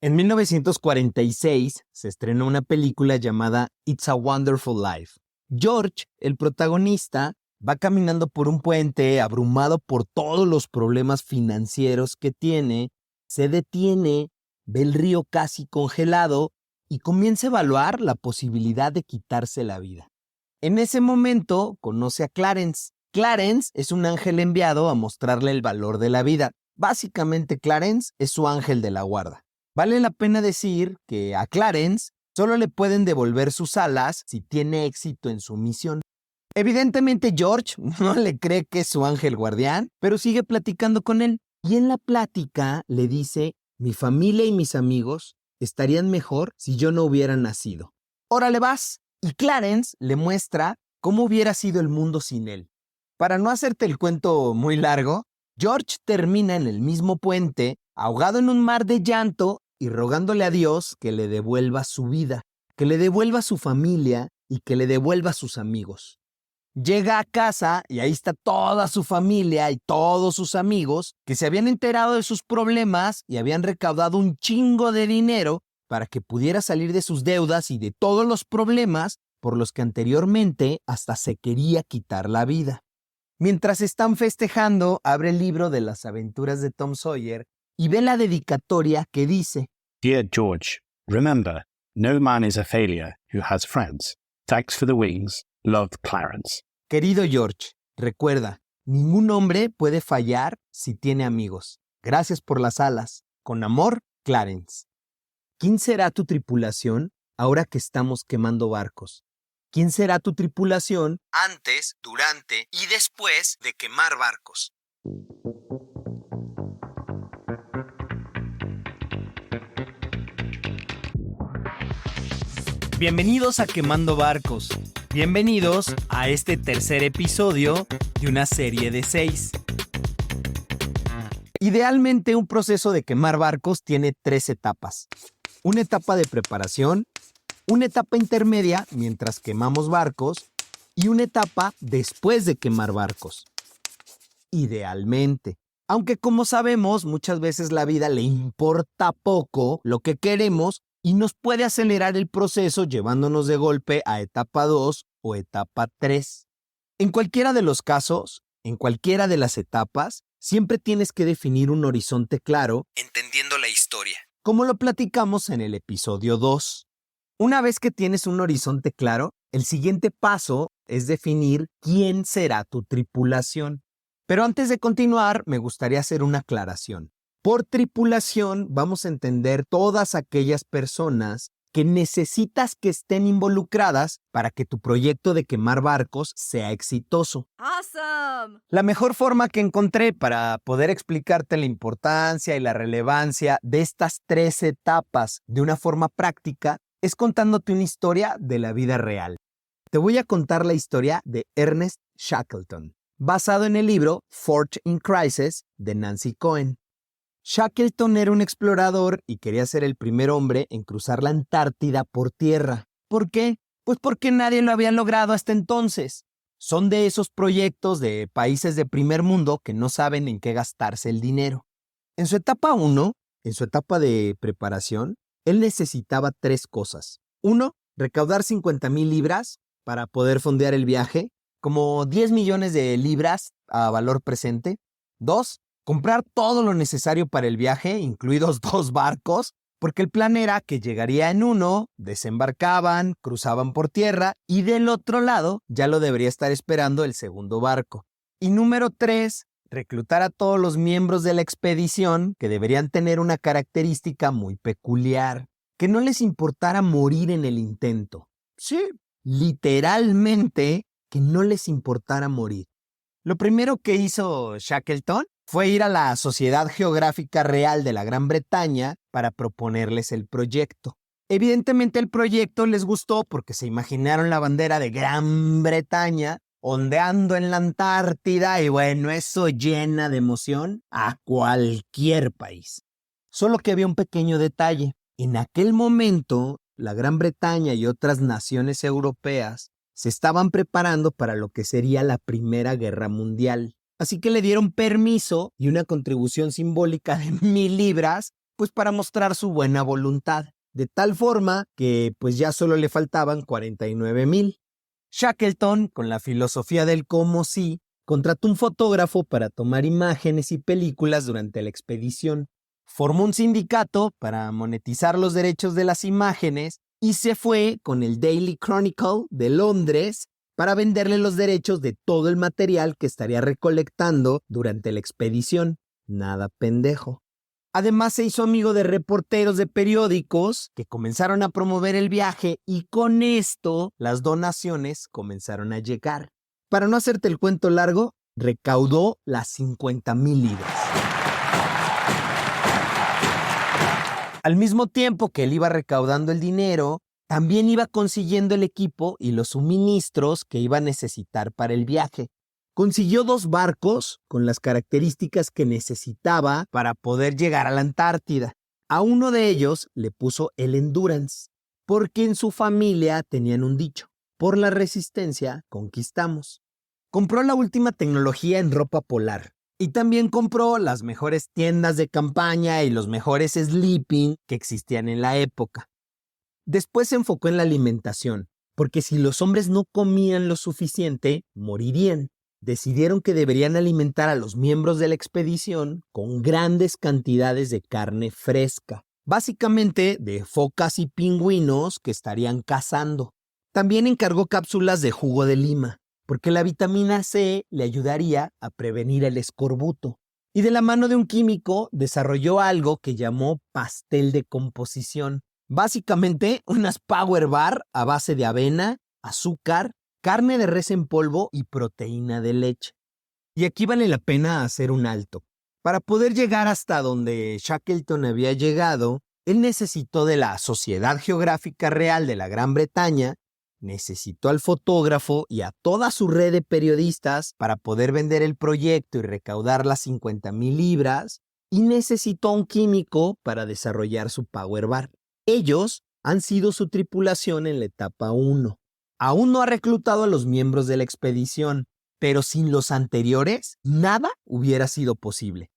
En 1946 se estrenó una película llamada It's a Wonderful Life. George, el protagonista, va caminando por un puente abrumado por todos los problemas financieros que tiene, se detiene, ve el río casi congelado y comienza a evaluar la posibilidad de quitarse la vida. En ese momento conoce a Clarence. Clarence es un ángel enviado a mostrarle el valor de la vida. Básicamente Clarence es su ángel de la guarda. Vale la pena decir que a Clarence solo le pueden devolver sus alas si tiene éxito en su misión. Evidentemente George no le cree que es su ángel guardián, pero sigue platicando con él. Y en la plática le dice, mi familia y mis amigos estarían mejor si yo no hubiera nacido. ¡Órale vas! Y Clarence le muestra cómo hubiera sido el mundo sin él. Para no hacerte el cuento muy largo, George termina en el mismo puente, ahogado en un mar de llanto y rogándole a Dios que le devuelva su vida, que le devuelva su familia y que le devuelva sus amigos. Llega a casa y ahí está toda su familia y todos sus amigos que se habían enterado de sus problemas y habían recaudado un chingo de dinero para que pudiera salir de sus deudas y de todos los problemas por los que anteriormente hasta se quería quitar la vida. Mientras están festejando, abre el libro de las aventuras de Tom Sawyer y ve la dedicatoria que dice: Dear George, remember, no man is a failure who has friends. Thanks for the wings. Love, Clarence. Querido George, recuerda, ningún hombre puede fallar si tiene amigos. Gracias por las alas. Con amor, Clarence. ¿Quién será tu tripulación ahora que estamos quemando barcos? ¿Quién será tu tripulación antes, durante y después de quemar barcos? Bienvenidos a Quemando Barcos. Bienvenidos a este tercer episodio de una serie de 6. Idealmente, un proceso de quemar barcos tiene 3 etapas. Una etapa de preparación, una etapa intermedia mientras quemamos barcos y una etapa después de quemar barcos. Idealmente. Aunque como sabemos, muchas veces la vida le importa poco lo que queremos y nos puede acelerar el proceso llevándonos de golpe a etapa 2 o etapa 3. En cualquiera de los casos, en cualquiera de las etapas, siempre tienes que definir un horizonte claro, entendiendo la historia, como lo platicamos en el episodio 2. Una vez que tienes un horizonte claro, el siguiente paso es definir quién será tu tripulación. Pero antes de continuar, me gustaría hacer una aclaración. Por tripulación vamos a entender todas aquellas personas que necesitas que estén involucradas para que tu proyecto de quemar barcos sea exitoso. Awesome. La mejor forma que encontré para poder explicarte la importancia y la relevancia de estas 3 etapas de una forma práctica es contándote una historia de la vida real. Te voy a contar la historia de Ernest Shackleton, basado en el libro Forged in Crisis de Nancy Cohen. Shackleton era un explorador y quería ser el primer hombre en cruzar la Antártida por tierra. ¿Por qué? Pues porque nadie lo había logrado hasta entonces. Son de esos proyectos de países de primer mundo que no saben en qué gastarse el dinero. En su etapa 1, en su etapa de preparación, él necesitaba 3 cosas. 1, recaudar 50,000 libras para poder fondear el viaje, como 10 millones de libras a valor presente. 2, comprar todo lo necesario para el viaje, incluidos 2 barcos, porque el plan era que llegaría en uno, desembarcaban, cruzaban por tierra y del otro lado ya lo debería estar esperando el segundo barco. Y número 3, reclutar a todos los miembros de la expedición que deberían tener una característica muy peculiar, que no les importara morir en el intento. Sí, literalmente que no les importara morir. Lo primero que hizo Shackleton fue ir a la Sociedad Geográfica Real de la Gran Bretaña para proponerles el proyecto. Evidentemente el proyecto les gustó porque se imaginaron la bandera de Gran Bretaña ondeando en la Antártida y bueno, eso llena de emoción a cualquier país. Solo que había un pequeño detalle. En aquel momento, la Gran Bretaña y otras naciones europeas se estaban preparando para lo que sería la Primera Guerra Mundial. Así que le dieron permiso y una contribución simbólica de 1,000 libras pues para mostrar su buena voluntad, de tal forma que pues ya solo le faltaban 49,000. Shackleton, con la filosofía del cómo sí, contrató un fotógrafo para tomar imágenes y películas durante la expedición. Formó un sindicato para monetizar los derechos de las imágenes y se fue con el Daily Chronicle de Londres para venderle los derechos de todo el material que estaría recolectando durante la expedición. Nada pendejo. Además se hizo amigo de reporteros de periódicos que comenzaron a promover el viaje y con esto las donaciones comenzaron a llegar. Para no hacerte el cuento largo, recaudó las 50,000 libras. Al mismo tiempo que él iba recaudando el dinero, también iba consiguiendo el equipo y los suministros que iba a necesitar para el viaje. Consiguió 2 barcos con las características que necesitaba para poder llegar a la Antártida. A uno de ellos le puso el Endurance, porque en su familia tenían un dicho: por la resistencia conquistamos. Compró la última tecnología en ropa polar y también compró las mejores tiendas de campaña y los mejores sleeping que existían en la época. Después se enfocó en la alimentación, porque si los hombres no comían lo suficiente, morirían. Decidieron que deberían alimentar a los miembros de la expedición con grandes cantidades de carne fresca, básicamente de focas y pingüinos que estarían cazando. También encargó cápsulas de jugo de lima, porque la vitamina C le ayudaría a prevenir el escorbuto. Y de la mano de un químico desarrolló algo que llamó pastel de composición. Básicamente unas Power Bar a base de avena, azúcar, carne de res en polvo y proteína de leche. Y aquí vale la pena hacer un alto. Para poder llegar hasta donde Shackleton había llegado, él necesitó de la Sociedad Geográfica Real de la Gran Bretaña, necesitó al fotógrafo y a toda su red de periodistas para poder vender el proyecto y recaudar las 50,000 libras, y necesitó a un químico para desarrollar su Power Bar. Ellos han sido su tripulación en la etapa 1. Aún no ha reclutado a los miembros de la expedición, pero sin los anteriores, nada hubiera sido posible.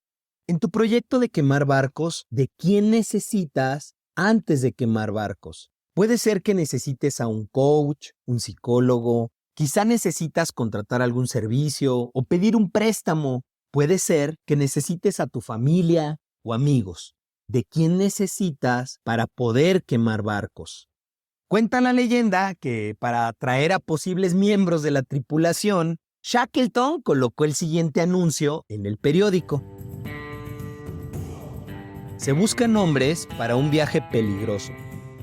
En tu proyecto de quemar barcos, ¿de quién necesitas antes de quemar barcos? Puede ser que necesites a un coach, un psicólogo, quizá necesitas contratar algún servicio o pedir un préstamo. Puede ser que necesites a tu familia o amigos. ¿De quién necesitas para poder quemar barcos? Cuenta la leyenda que para atraer a posibles miembros de la tripulación, Shackleton colocó el siguiente anuncio en el periódico. Se buscan hombres para un viaje peligroso,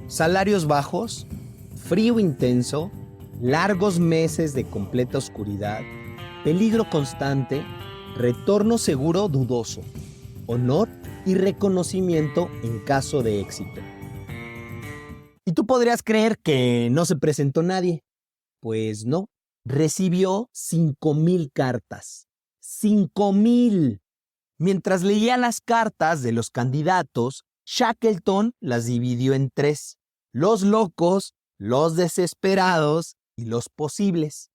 salarios bajos, frío intenso, largos meses de completa oscuridad, peligro constante, retorno seguro dudoso, honor y reconocimiento en caso de éxito. Y tú podrías creer que no se presentó nadie. Pues no, recibió 5,000 cartas. 5,000. Mientras leía las cartas de los candidatos, Shackleton las dividió en 3: los locos, los desesperados y los posibles.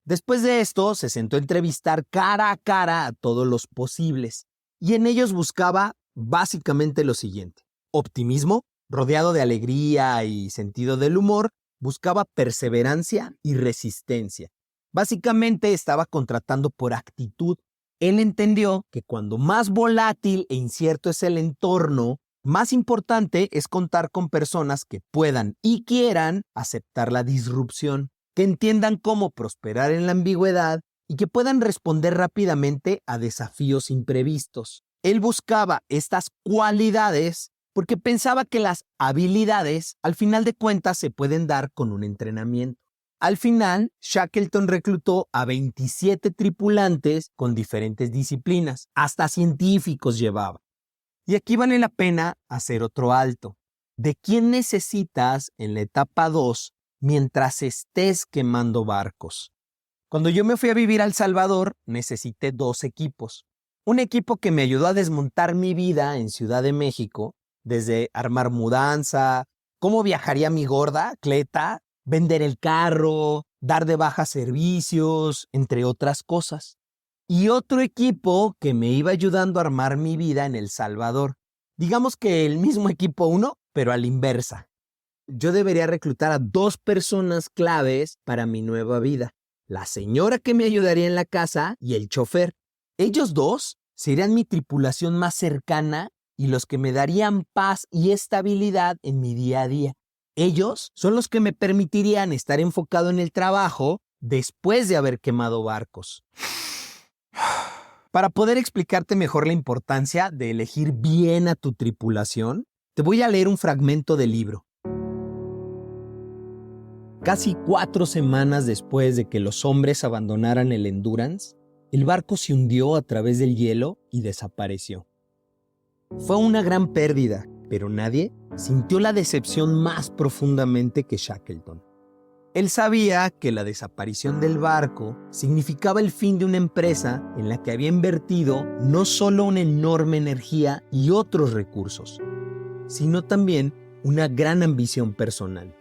Después de esto, se sentó a entrevistar cara a cara a todos los posibles, y en ellos buscaba básicamente lo siguiente: optimismo, rodeado de alegría y sentido del humor, buscaba perseverancia y resistencia. Básicamente estaba contratando por actitud. Él entendió que cuando más volátil e incierto es el entorno, más importante es contar con personas que puedan y quieran aceptar la disrupción, que entiendan cómo prosperar en la ambigüedad y que puedan responder rápidamente a desafíos imprevistos. Él buscaba estas cualidades porque pensaba que las habilidades, al final de cuentas, se pueden dar con un entrenamiento. Al final, Shackleton reclutó a 27 tripulantes con diferentes disciplinas, hasta científicos llevaba. Y aquí vale la pena hacer otro alto. ¿De quién necesitas en la etapa 2 mientras estés quemando barcos? Cuando yo me fui a vivir a El Salvador, necesité 2 equipos. Un equipo que me ayudó a desmontar mi vida en Ciudad de México, desde armar mudanza, cómo viajaría mi gorda, Cleta, vender el carro, dar de baja servicios, entre otras cosas. Y otro equipo que me iba ayudando a armar mi vida en El Salvador, Digamos que el mismo equipo 1, pero a la inversa. Yo debería reclutar a 2 personas claves para mi nueva vida. La señora que me ayudaría en la casa y el chofer. Ellos 2 serían mi tripulación más cercana y los que me darían paz y estabilidad en mi día a día. Ellos son los que me permitirían estar enfocado en el trabajo después de haber quemado barcos. Para poder explicarte mejor la importancia de elegir bien a tu tripulación, te voy a leer un fragmento del libro. Casi 4 semanas después de que los hombres abandonaran el Endurance, el barco se hundió a través del hielo y desapareció. Fue una gran pérdida, pero nadie sintió la decepción más profundamente que Shackleton. Él sabía que la desaparición del barco significaba el fin de una empresa en la que había invertido no solo una enorme energía y otros recursos, sino también una gran ambición personal.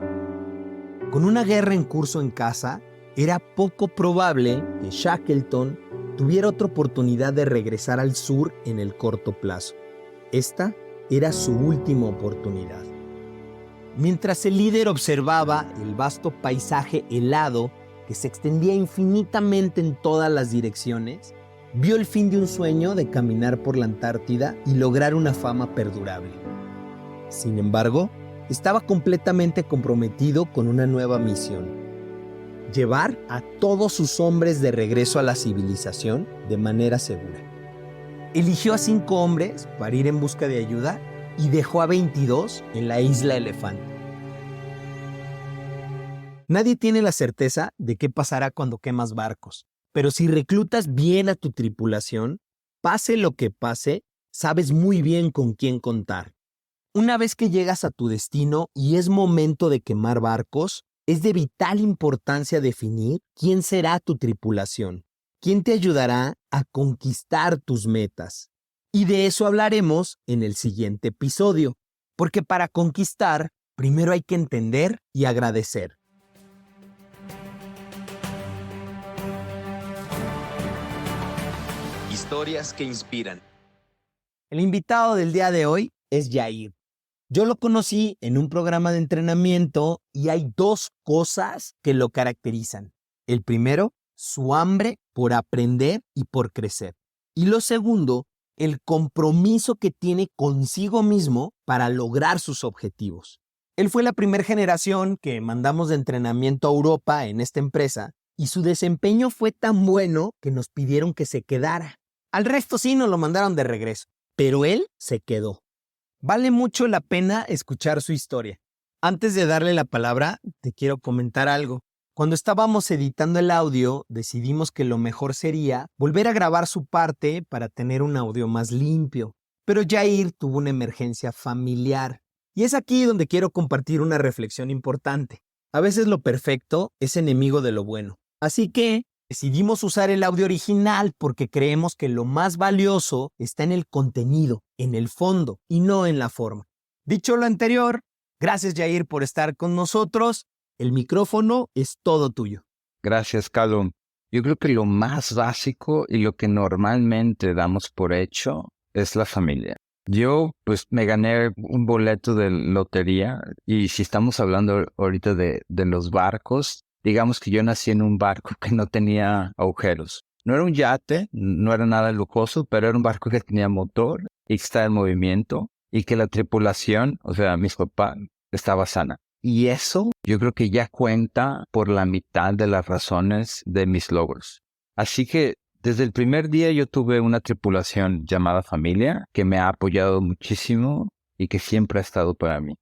Con una guerra en curso en casa, era poco probable que Shackleton tuviera otra oportunidad de regresar al sur en el corto plazo. Esta era su última oportunidad. Mientras el líder observaba el vasto paisaje helado que se extendía infinitamente en todas las direcciones, vio el fin de un sueño de caminar por la Antártida y lograr una fama perdurable. Sin embargo, estaba completamente comprometido con una nueva misión: llevar a todos sus hombres de regreso a la civilización de manera segura. Eligió a 5 hombres para ir en busca de ayuda y dejó a 22 en la isla Elefante. Nadie tiene la certeza de qué pasará cuando quemas barcos, pero si reclutas bien a tu tripulación, pase lo que pase, sabes muy bien con quién contar. Una vez que llegas a tu destino y es momento de quemar barcos, es de vital importancia definir quién será tu tripulación, quién te ayudará a conquistar tus metas. Y de eso hablaremos en el siguiente episodio, porque para conquistar, primero hay que entender y agradecer. Historias que inspiran. El invitado del día de hoy es Yair. Yo lo conocí en un programa de entrenamiento y hay 2 cosas que lo caracterizan. El primero, su hambre por aprender y por crecer. Y lo segundo, el compromiso que tiene consigo mismo para lograr sus objetivos. Él fue la primera generación que mandamos de entrenamiento a Europa en esta empresa y su desempeño fue tan bueno que nos pidieron que se quedara. Al resto sí nos lo mandaron de regreso, pero él se quedó. Vale mucho la pena escuchar su historia. Antes de darle la palabra, te quiero comentar algo. Cuando estábamos editando el audio, decidimos que lo mejor sería volver a grabar su parte para tener un audio más limpio. Pero Yair tuvo una emergencia familiar. Y es aquí donde quiero compartir una reflexión importante. A veces lo perfecto es enemigo de lo bueno. Así que decidimos usar el audio original porque creemos que lo más valioso está en el contenido, en el fondo y no en la forma. Dicho lo anterior, gracias Yair por estar con nosotros. El micrófono es todo tuyo. Gracias, Calum. Yo creo que lo más básico y lo que normalmente damos por hecho es la familia. Yo pues me gané un boleto de lotería y si estamos hablando ahorita de los barcos, digamos que yo nací en un barco que no tenía agujeros. No era un yate, no era nada lujoso, pero era un barco que tenía motor y que estaba en movimiento y que la tripulación, o sea, mis papás, estaba sana. Y eso yo creo que ya cuenta por la mitad de las razones de mis logros. Así que desde el primer día yo tuve una tripulación llamada familia que me ha apoyado muchísimo y que siempre ha estado para mí.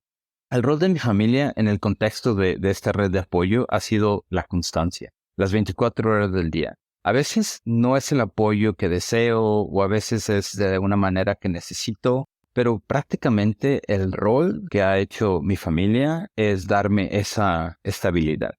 El rol de mi familia en el contexto de esta red de apoyo ha sido la constancia, las 24 horas del día. A veces no es el apoyo que deseo o a veces es de una manera que necesito, pero prácticamente el rol que ha hecho mi familia es darme esa estabilidad.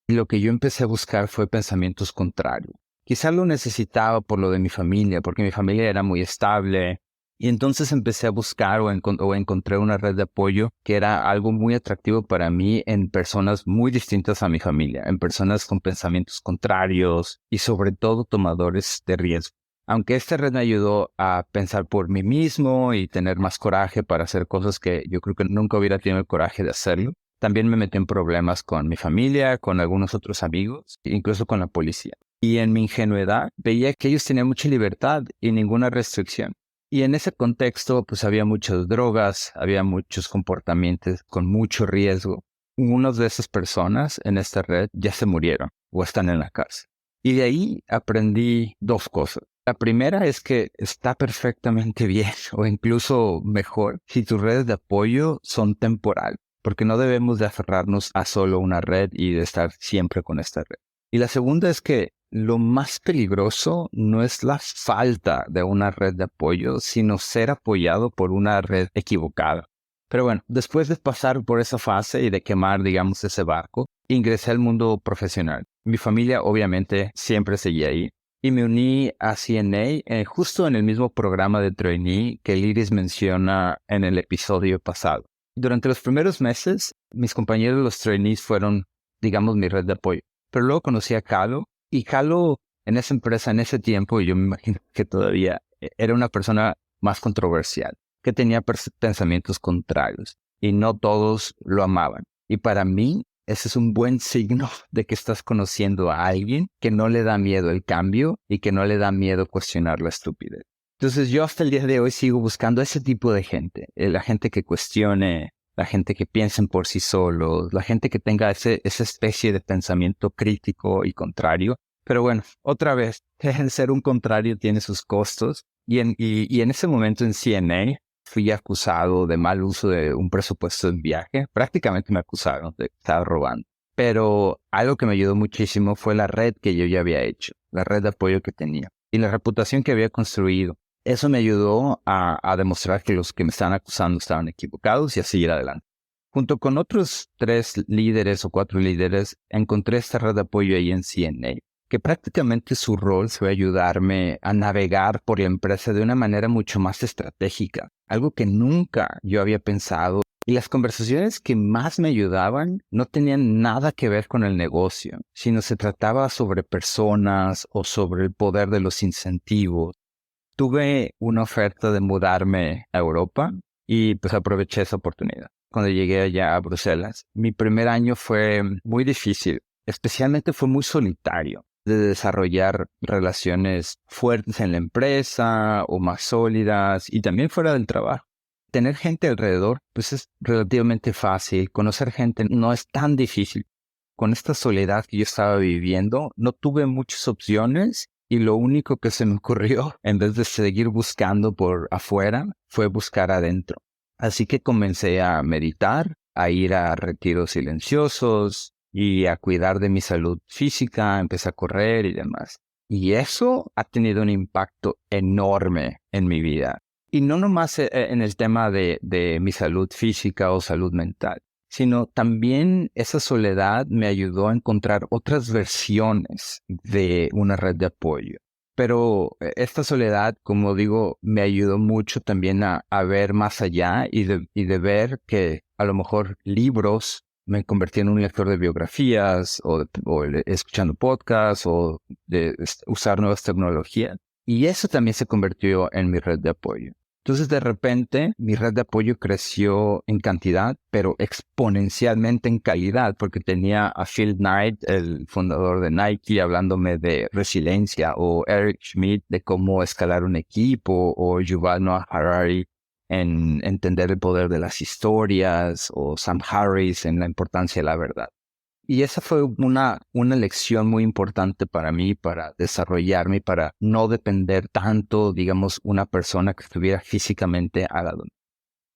Y lo que yo empecé a buscar fue pensamientos contrarios. Quizá lo necesitaba por lo de mi familia, porque mi familia era muy estable. Y entonces empecé a buscar o encontré una red de apoyo que era algo muy atractivo para mí en personas muy distintas a mi familia, en personas con pensamientos contrarios y sobre todo tomadores de riesgo. Aunque esta red me ayudó a pensar por mí mismo y tener más coraje para hacer cosas que yo creo que nunca hubiera tenido el coraje de hacerlo, también me metí en problemas con mi familia, con algunos otros amigos, incluso con la policía. Y en mi ingenuidad veía que ellos tenían mucha libertad y ninguna restricción. Y en ese contexto, pues había muchas drogas, había muchos comportamientos con mucho riesgo. Unas de esas personas en esta red ya se murieron o están en la cárcel. Y de ahí aprendí dos cosas. La primera es que está perfectamente bien o incluso mejor si tus redes de apoyo son temporales, porque no debemos de aferrarnos a solo una red y de estar siempre con esta red. Y la segunda es que lo más peligroso no es la falta de una red de apoyo, sino ser apoyado por una red equivocada. Pero bueno, después de pasar por esa fase y de quemar, digamos, ese barco, ingresé al mundo profesional. Mi familia, obviamente, siempre seguía ahí. Y me uní a CNA justo en el mismo programa de trainee que Liris menciona en el episodio pasado. Durante los primeros meses, mis compañeros de los trainees fueron, digamos, mi red de apoyo. Pero luego conocí a Calo, y Calo en esa empresa, en ese tiempo, y yo me imagino que todavía, era una persona más controversial, que tenía pensamientos contrarios, y no todos lo amaban. Y para mí, ese es un buen signo de que estás conociendo a alguien que no le da miedo el cambio y que no le da miedo cuestionar la estupidez. Entonces yo hasta el día de hoy sigo buscando ese tipo de gente, la gente que cuestione, la gente que piensen por sí solos, la gente que tenga esa especie de pensamiento crítico y contrario. Pero bueno, otra vez, el ser un contrario tiene sus costos y en ese momento en CNA fui acusado de mal uso de un presupuesto en viaje. Prácticamente me acusaron de que estaba robando. Pero algo que me ayudó muchísimo fue la red que yo ya había hecho, la red de apoyo que tenía y la reputación que había construido. Eso me ayudó a demostrar que los que me estaban acusando estaban equivocados y a seguir adelante. Junto con otros 3 líderes o 4 líderes, encontré esta red de apoyo ahí en CNA, que prácticamente su rol fue ayudarme a navegar por la empresa de una manera mucho más estratégica, algo que nunca yo había pensado. Y las conversaciones que más me ayudaban no tenían nada que ver con el negocio, sino se trataba sobre personas o sobre el poder de los incentivos. Tuve una oferta de mudarme a Europa y pues aproveché esa oportunidad. Cuando llegué allá a Bruselas, mi primer año fue muy difícil, especialmente fue muy solitario, de desarrollar relaciones fuertes en la empresa o más sólidas y también fuera del trabajo. Tener gente alrededor pues es relativamente fácil, conocer gente no es tan difícil. Con esta soledad que yo estaba viviendo, no tuve muchas opciones. Y lo único que se me ocurrió, en vez de seguir buscando por afuera, fue buscar adentro. Así que comencé a meditar, a ir a retiros silenciosos y a cuidar de mi salud física, empecé a correr y demás. Y eso ha tenido un impacto enorme en mi vida. Y no nomás en el tema de mi salud física o salud mental, sino también esa soledad me ayudó a encontrar otras versiones de una red de apoyo. Pero esta soledad, como digo, me ayudó mucho también a ver más allá y de ver que a lo mejor libros me convertí en un lector de biografías o escuchando podcasts o de usar nuevas tecnologías. Y eso también se convirtió en mi red de apoyo. Entonces, de repente, mi red de apoyo creció en cantidad, pero exponencialmente en calidad, porque tenía a Phil Knight, el fundador de Nike, hablándome de resiliencia, o Eric Schmidt de cómo escalar un equipo, o Yuval Noah Harari en entender el poder de las historias, o Sam Harris en la importancia de la verdad. Y esa fue una lección muy importante para mí, para desarrollarme y para no depender tanto, digamos, una persona que estuviera físicamente al lado.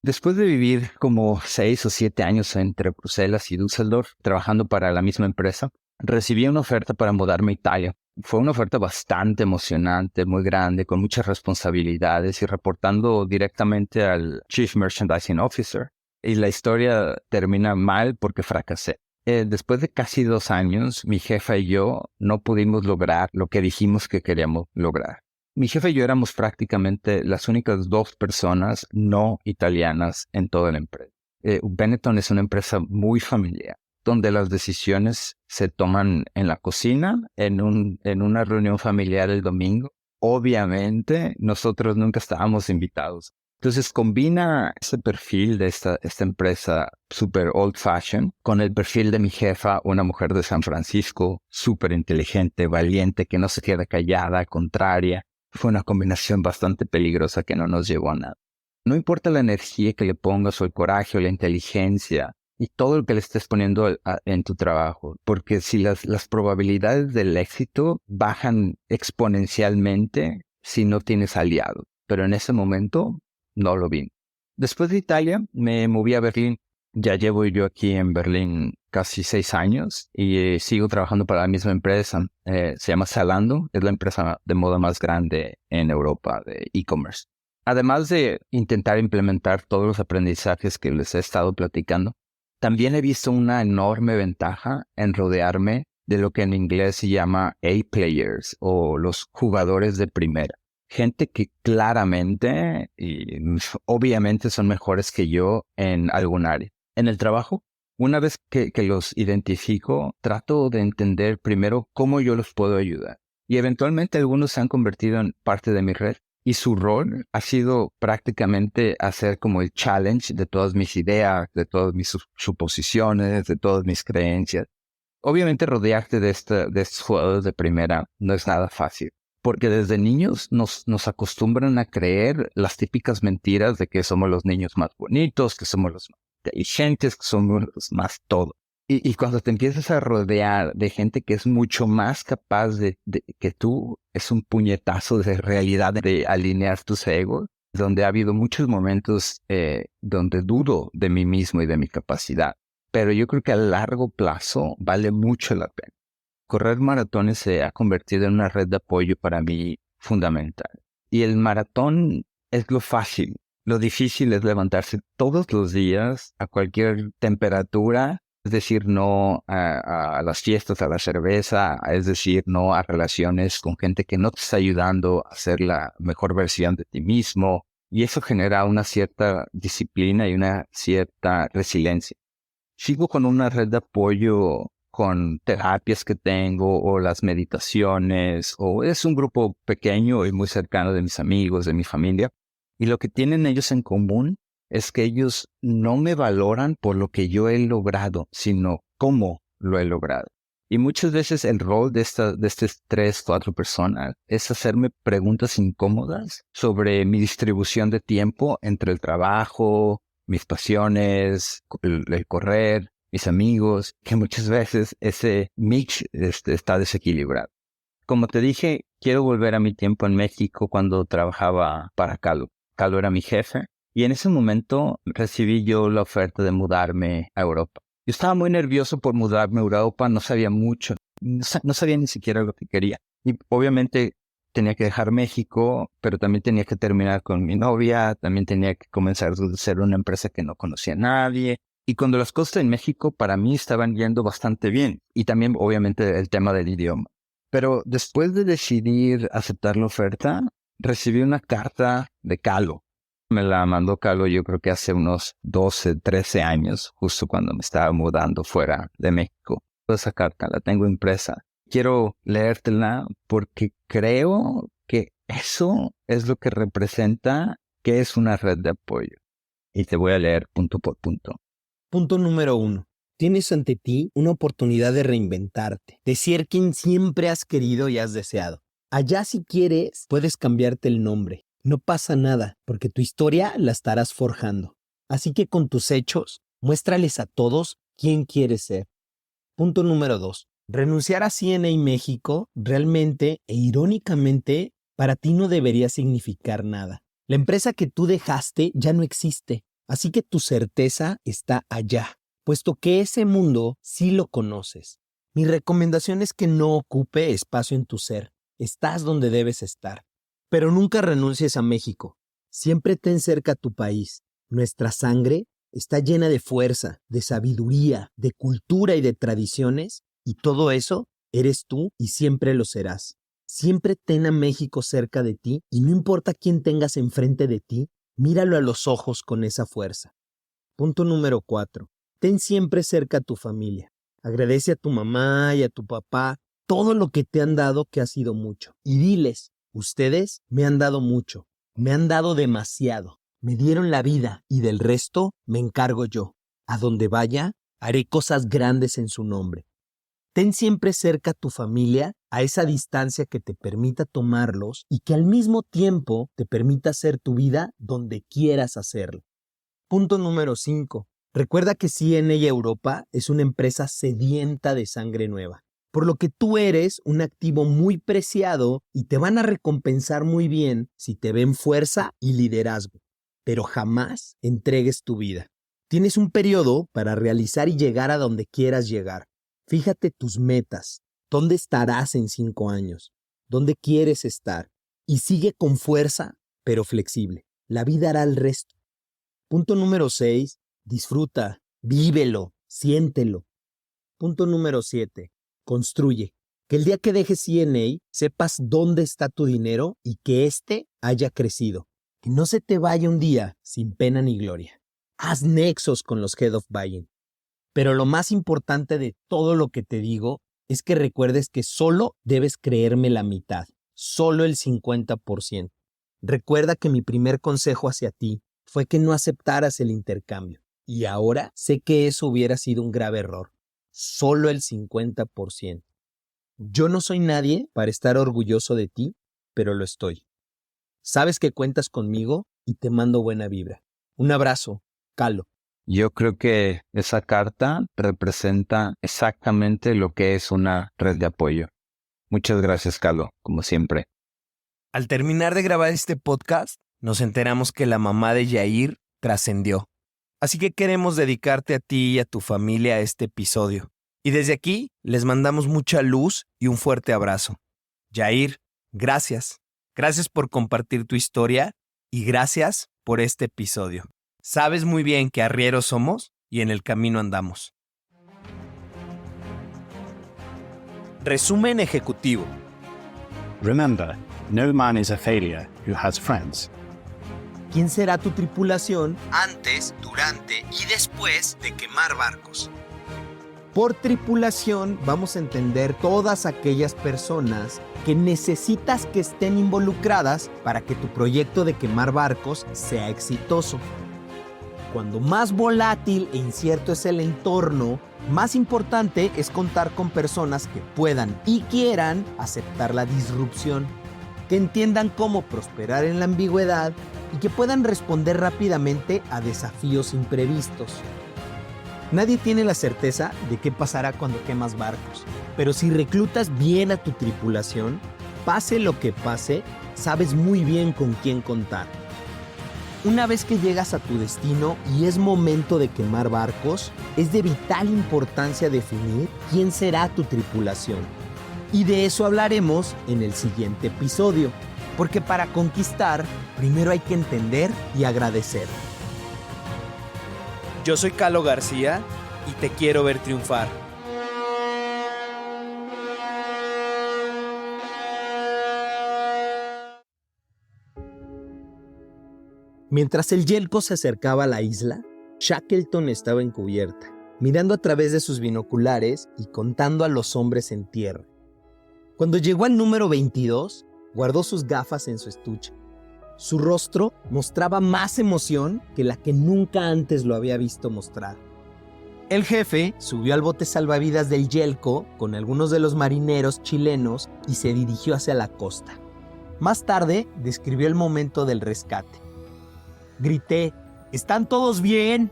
Después de vivir como 6 o 7 años entre Bruselas y Düsseldorf, trabajando para la misma empresa, recibí una oferta para mudarme a Italia. Fue una oferta bastante emocionante, muy grande, con muchas responsabilidades y reportando directamente al Chief Merchandising Officer. Y la historia termina mal porque fracasé. Después de casi 2 años, mi jefa y yo no pudimos lograr lo que dijimos que queríamos lograr. Mi jefe y yo éramos prácticamente las únicas 2 personas no italianas en toda la empresa. Benetton es una empresa muy familiar, donde las decisiones se toman en la cocina, en una reunión familiar el domingo, obviamente nosotros nunca estábamos invitados. Entonces combina ese perfil de esta empresa super old fashion con el perfil de mi jefa, una mujer de San Francisco, súper inteligente, valiente, que no se queda callada, contraria. Fue una combinación bastante peligrosa que no nos llevó a nada. No importa la energía que le pongas o el coraje o la inteligencia y todo lo que le estés poniendo en tu trabajo, porque si las probabilidades del éxito bajan exponencialmente si no tienes aliados. Pero en ese momento no lo vi. Después de Italia me moví a Berlín. Ya llevo yo aquí en Berlín casi 6 años y sigo trabajando para la misma empresa. Se llama Zalando, es la empresa de moda más grande en Europa de e-commerce. Además de intentar implementar todos los aprendizajes que les he estado platicando, también he visto una enorme ventaja en rodearme de lo que en inglés se llama A-players o los jugadores de primera. Gente que claramente y obviamente son mejores que yo en algún área. En el trabajo, una vez que los identifico, trato de entender primero cómo yo los puedo ayudar. Y eventualmente algunos se han convertido en parte de mi red. Y su rol ha sido prácticamente hacer como el challenge de todas mis ideas, de todas mis suposiciones, de todas mis creencias. Obviamente rodearte de estos jugadores de primera no es nada fácil. Porque desde niños nos acostumbran a creer las típicas mentiras de que somos los niños más bonitos, que somos los más inteligentes, que somos los más todo. Y cuando te empiezas a rodear de gente que es mucho más capaz que tú, es un puñetazo de realidad de alinear tus egos, donde ha habido muchos momentos donde dudo de mí mismo y de mi capacidad. Pero yo creo que a largo plazo vale mucho la pena. Correr maratones se ha convertido en una red de apoyo para mí fundamental. Y el maratón es lo fácil. Lo difícil es levantarse todos los días a cualquier temperatura, es decir, no a las fiestas, a la cerveza, es decir, no a relaciones con gente que no te está ayudando a ser la mejor versión de ti mismo. Y eso genera una cierta disciplina y una cierta resiliencia. Sigo con una red de apoyo con terapias que tengo o las meditaciones, o es un grupo pequeño y muy cercano de mis amigos, de mi familia. Y lo que tienen ellos en común es que ellos no me valoran por lo que yo he logrado, sino cómo lo he logrado. Y muchas veces el rol de estas 3, 4 personas es hacerme preguntas incómodas sobre mi distribución de tiempo entre el trabajo, mis pasiones, el correr, mis amigos, que muchas veces ese mix está desequilibrado. Como te dije, quiero volver a mi tiempo en México cuando trabajaba para Calo. Calo era mi jefe y en ese momento recibí yo la oferta de mudarme a Europa. Yo estaba muy nervioso por mudarme a Europa, no sabía mucho, no sabía ni siquiera lo que quería. Y obviamente tenía que dejar México, pero también tenía que terminar con mi novia, también tenía que comenzar a ser una empresa que no conocía a nadie. Y cuando las cosas en México para mí estaban yendo bastante bien. Y también obviamente el tema del idioma. Pero después de decidir aceptar la oferta, recibí una carta de Calo. Me la mandó Calo yo creo que hace unos 12, 13 años, justo cuando me estaba mudando fuera de México. Esa carta la tengo impresa. Quiero leértela porque creo que eso es lo que representa que es una red de apoyo. Y te voy a leer punto por punto. Punto número 1. Tienes ante ti una oportunidad de reinventarte, de ser quien siempre has querido y has deseado. Allá si quieres, puedes cambiarte el nombre. No pasa nada, porque tu historia la estarás forjando. Así que con tus hechos, muéstrales a todos quién quieres ser. Punto número 2. Renunciar a CNA México realmente e irónicamente para ti no debería significar nada. La empresa que tú dejaste ya no existe, así que tu certeza está allá, puesto que ese mundo sí lo conoces. Mi recomendación es que no ocupe espacio en tu ser. Estás donde debes estar. Pero nunca renuncies a México. Siempre ten cerca a tu país. Nuestra sangre está llena de fuerza, de sabiduría, de cultura y de tradiciones, y todo eso eres tú y siempre lo serás. Siempre ten a México cerca de ti y no importa quién tengas enfrente de ti, míralo a los ojos con esa fuerza. Punto número 4. Ten siempre cerca a tu familia. Agradece a tu mamá y a tu papá todo lo que te han dado, que ha sido mucho. Y diles Ustedes me han dado mucho, me han dado demasiado, me dieron la vida y del resto me encargo yo. A donde vaya, haré cosas grandes en su nombre. Ten siempre cerca a tu familia a esa distancia que te permita tomarlos y que al mismo tiempo te permita hacer tu vida donde quieras hacerlo. Punto número 5. Recuerda que CNA Europa es una empresa sedienta de sangre nueva, por lo que tú eres un activo muy preciado y te van a recompensar muy bien si te ven fuerza y liderazgo, pero jamás entregues tu vida. Tienes un periodo para realizar y llegar a donde quieras llegar. Fíjate tus metas, dónde estarás en 5 años, dónde quieres estar y sigue con fuerza, pero flexible. La vida hará el resto. Punto número 6, disfruta, vívelo, siéntelo. Punto número 7, construye. Que el día que dejes CNA sepas dónde está tu dinero y que éste haya crecido. Que no se te vaya un día sin pena ni gloria. Haz nexos con los Head of Buying. Pero lo más importante de todo lo que te digo es que recuerdes que solo debes creerme la mitad, solo el 50%. Recuerda que mi primer consejo hacia ti fue que no aceptaras el intercambio. Y ahora sé que eso hubiera sido un grave error. Solo el 50%. Yo no soy nadie para estar orgulloso de ti, pero lo estoy. Sabes que cuentas conmigo y te mando buena vibra. Un abrazo, Calo. Yo creo que esa carta representa exactamente lo que es una red de apoyo. Muchas gracias, Calo, como siempre. Al terminar de grabar este podcast, nos enteramos que la mamá de Yair trascendió. Así que queremos dedicarte a ti y a tu familia este episodio. Y desde aquí les mandamos mucha luz y un fuerte abrazo. Yair, gracias. Gracias por compartir tu historia y gracias por este episodio. Sabes muy bien que arrieros somos y en el camino andamos. Resumen ejecutivo. Remember, no man is a failure who has friends. ¿Quién será tu tripulación antes, durante y después de quemar barcos? Por tripulación vamos a entender todas aquellas personas que necesitas que estén involucradas para que tu proyecto de quemar barcos sea exitoso. Cuando más volátil e incierto es el entorno, más importante es contar con personas que puedan y quieran aceptar la disrupción, que entiendan cómo prosperar en la ambigüedad y que puedan responder rápidamente a desafíos imprevistos. Nadie tiene la certeza de qué pasará cuando quemas barcos, pero si reclutas bien a tu tripulación, pase lo que pase, sabes muy bien con quién contar. Una vez que llegas a tu destino y es momento de quemar barcos, es de vital importancia definir quién será tu tripulación. Y de eso hablaremos en el siguiente episodio, porque para conquistar, primero hay que entender y agradecer. Yo soy Calo García y te quiero ver triunfar. Mientras el Yelko se acercaba a la isla, Shackleton estaba en cubierta, mirando a través de sus binoculares y contando a los hombres en tierra. Cuando llegó al número 22, guardó sus gafas en su estuche. Su rostro mostraba más emoción que la que nunca antes lo había visto mostrar. El jefe subió al bote salvavidas del Yelko con algunos de los marineros chilenos y se dirigió hacia la costa. Más tarde describió el momento del rescate. Grité, ¿están todos bien?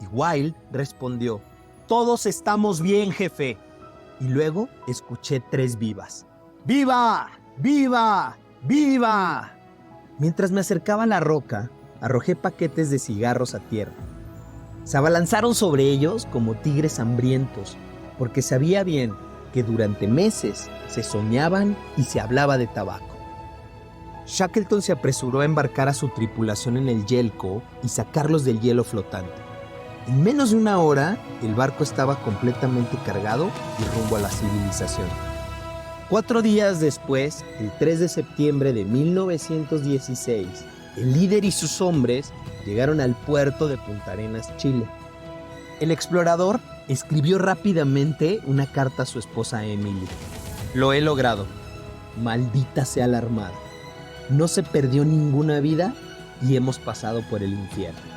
Y Wilde respondió, todos estamos bien, jefe. Y luego escuché 3 vivas. ¡Viva! ¡Viva! ¡Viva! Mientras me acercaba a la roca, arrojé paquetes de cigarros a tierra. Se abalanzaron sobre ellos como tigres hambrientos, porque sabía bien que durante meses se soñaban y se hablaba de tabaco. Shackleton se apresuró a embarcar a su tripulación en el Yelko y sacarlos del hielo flotante. En menos de 1 hora, el barco estaba completamente cargado y rumbo a la civilización. 4 días después, el 3 de septiembre de 1916, el líder y sus hombres llegaron al puerto de Punta Arenas, Chile. El explorador escribió rápidamente una carta a su esposa Emily. Lo he logrado. Maldita sea la Armada. no se perdió ninguna vida y hemos pasado por el infierno.